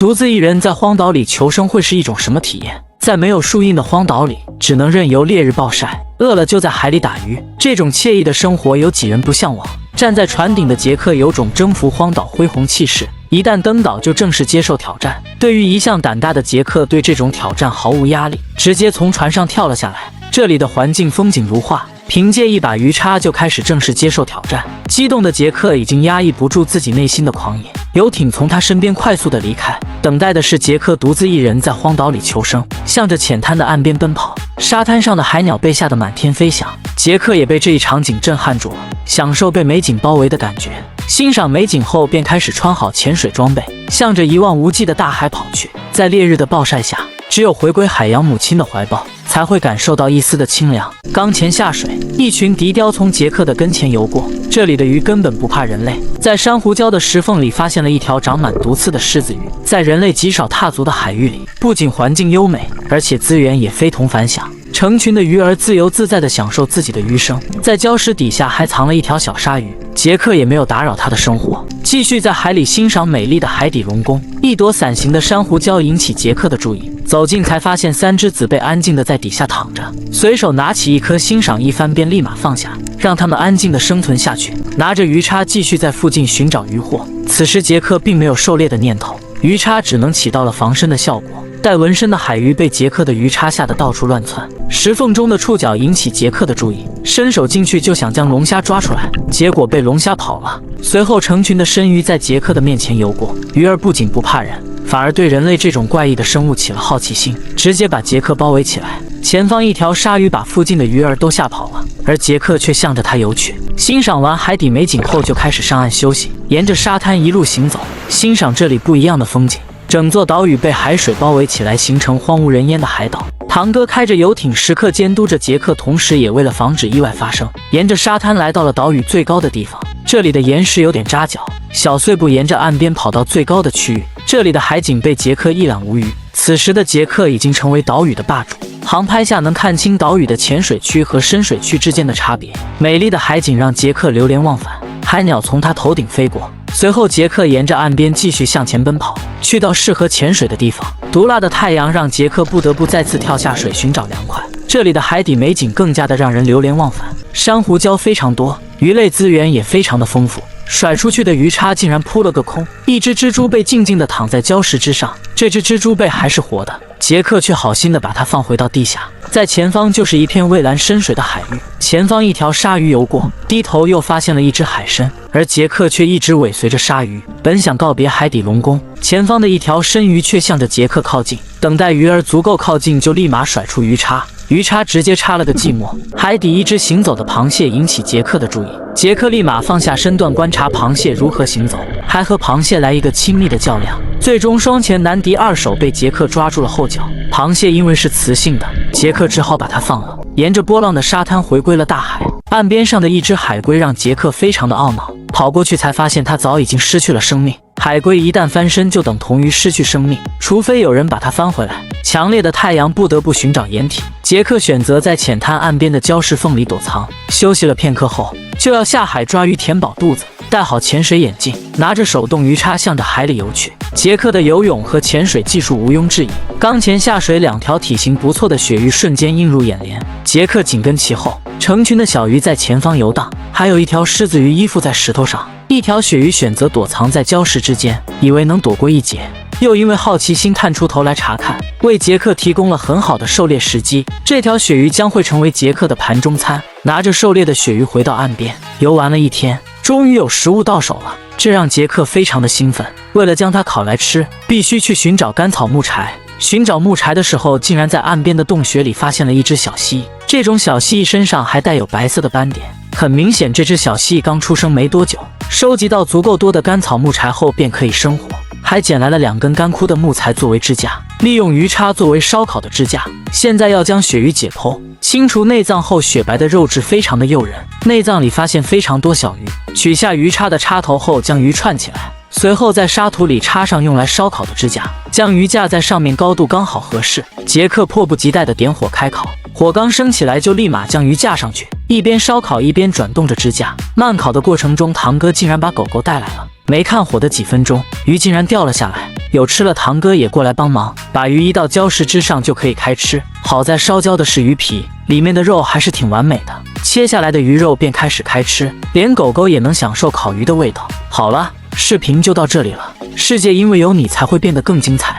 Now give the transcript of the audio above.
独自一人在荒岛里求生会是一种什么体验？在没有树荫的荒岛里，只能任由烈日暴晒，饿了就在海里打鱼。这种惬意的生活，有几人不向往？站在船顶的杰克有种征服荒岛恢宏气势，一旦登岛就正式接受挑战。对于一向胆大的杰克，对这种挑战毫无压力，直接从船上跳了下来。这里的环境风景如画，凭借一把鱼叉就开始正式接受挑战。激动的杰克已经压抑不住自己内心的狂野，游艇从他身边快速的离开，等待的是杰克独自一人在荒岛里求生，向着浅滩的岸边奔跑。沙滩上的海鸟被吓得满天飞翔，杰克也被这一场景震撼住了，享受被美景包围的感觉。欣赏美景后，便开始穿好潜水装备，向着一望无际的大海跑去。在烈日的暴晒下，只有回归海洋母亲的怀抱，才会感受到一丝的清凉。刚潜下水，一群迪雕从杰克的跟前游过。这里的鱼根本不怕人类，在珊瑚礁的石缝里发现了一条长满毒刺的狮子鱼。在人类极少踏足的海域里，不仅环境优美，而且资源也非同凡响。成群的鱼儿自由自在地享受自己的鱼生，在礁石底下还藏了一条小鲨鱼。杰克也没有打扰它的生活，继续在海里欣赏美丽的海底龙宫。一朵伞形的珊瑚礁引起杰克的注意，走近才发现三只子贝安静地在底下躺着，随手拿起一颗欣赏一番，便立马放下，让它们安静地生存下去。拿着鱼叉继续在附近寻找渔获。此时杰克并没有狩猎的念头，鱼叉只能起到了防身的效果。带纹身的海鱼被杰克的鱼叉吓得到处乱窜，石缝中的触角引起杰克的注意，伸手进去就想将龙虾抓出来，结果被龙虾跑了。随后成群的深鱼在杰克的面前游过，鱼儿不仅不怕人，反而对人类这种怪异的生物起了好奇心，直接把杰克包围起来。前方一条鲨鱼把附近的鱼儿都吓跑了，而杰克却向着它游去。欣赏完海底美景后，就开始上岸休息，沿着沙滩一路行走，欣赏这里不一样的风景。整座岛屿被海水包围起来，形成荒无人烟的海岛。堂哥开着游艇，时刻监督着杰克，同时也为了防止意外发生，沿着沙滩来到了岛屿最高的地方。这里的岩石有点扎脚，小碎步沿着岸边跑到最高的区域。这里的海景被杰克一览无余。此时的杰克已经成为岛屿的霸主，航拍下能看清岛屿的浅水区和深水区之间的差别。美丽的海景让杰克流连忘返，海鸟从他头顶飞过。随后杰克沿着岸边继续向前奔跑，去到适合潜水的地方。毒辣的太阳让杰克不得不再次跳下水寻找凉快。这里的海底美景更加的让人流连忘返，珊瑚礁非常多，鱼类资源也非常的丰富。甩出去的鱼叉竟然扑了个空，一只蜘蛛被静静地躺在礁石之上，这只蜘蛛背还是活的，杰克却好心地把它放回到地下。在前方就是一片蔚蓝深水的海域，前方一条鲨鱼游过，低头又发现了一只海参，而杰克却一直尾随着鲨鱼，本想告别海底龙宫。前方的一条深鱼却向着杰克靠近，等待鱼儿足够靠近就立马甩出鱼叉，鱼叉直接插了个寂寞。海底一只行走的螃蟹引起杰克的注意，杰克立马放下身段观察螃蟹如何行走，还和螃蟹来一个亲密的较量。最终双拳难敌二手，被杰克抓住了后脚。螃蟹因为是雌性的，杰克只好把它放了，沿着波浪的沙滩回归了大海。岸边上的一只海龟让杰克非常的懊恼，跑过去才发现它早已经失去了生命。海龟一旦翻身就等同于失去生命，除非有人把它翻回来。强烈的太阳不得不寻找掩体，杰克选择在浅滩岸边的礁石缝里躲藏。休息了片刻后，就要下海抓鱼填饱肚子，戴好潜水眼镜，拿着手动鱼叉向着海里游去。杰克的游泳和潜水技术毋庸置疑，刚潜下水，两条体型不错的鳕鱼瞬间映入眼帘，杰克紧跟其后。成群的小鱼在前方游荡，还有一条狮子鱼依附在石头上，一条鳕鱼选择躲藏在礁石之间，以为能躲过一劫，又因为好奇心探出头来查看，为杰克提供了很好的狩猎时机。这条鳕鱼将会成为杰克的盘中餐。拿着狩猎的鳕鱼回到岸边，游玩了一天，终于有食物到手了，这让杰克非常的兴奋。为了将它烤来吃，必须去寻找干草木柴。寻找木柴的时候，竟然在岸边的洞穴里发现了一只小蜥蜴。这种小蜥蜴身上还带有白色的斑点，很明显这只小蜥蜴刚出生没多久。收集到足够多的干草木柴后便可以生火，还捡来了2根干枯的木材作为支架，利用鱼叉作为烧烤的支架。现在要将鳕鱼解剖，清除内脏后，雪白的肉质非常的诱人。内脏里发现非常多小鱼，取下鱼叉的插头后将鱼串起来，随后在沙土里插上用来烧烤的支架，将鱼架在上面，高度刚好合适。杰克迫不及待地点火开烤，火刚升起来就立马将鱼架上去，一边烧烤一边转动着支架。慢烤的过程中，堂哥竟然把狗狗带来了。没看火的几分钟，鱼竟然掉了下来。有吃了堂哥也过来帮忙，把鱼移到礁石之上就可以开吃。好在烧焦的是鱼皮，里面的肉还是挺完美的。切下来的鱼肉便开始开吃，连狗狗也能享受烤鱼的味道。好了，视频就到这里了。世界因为有你才会变得更精彩。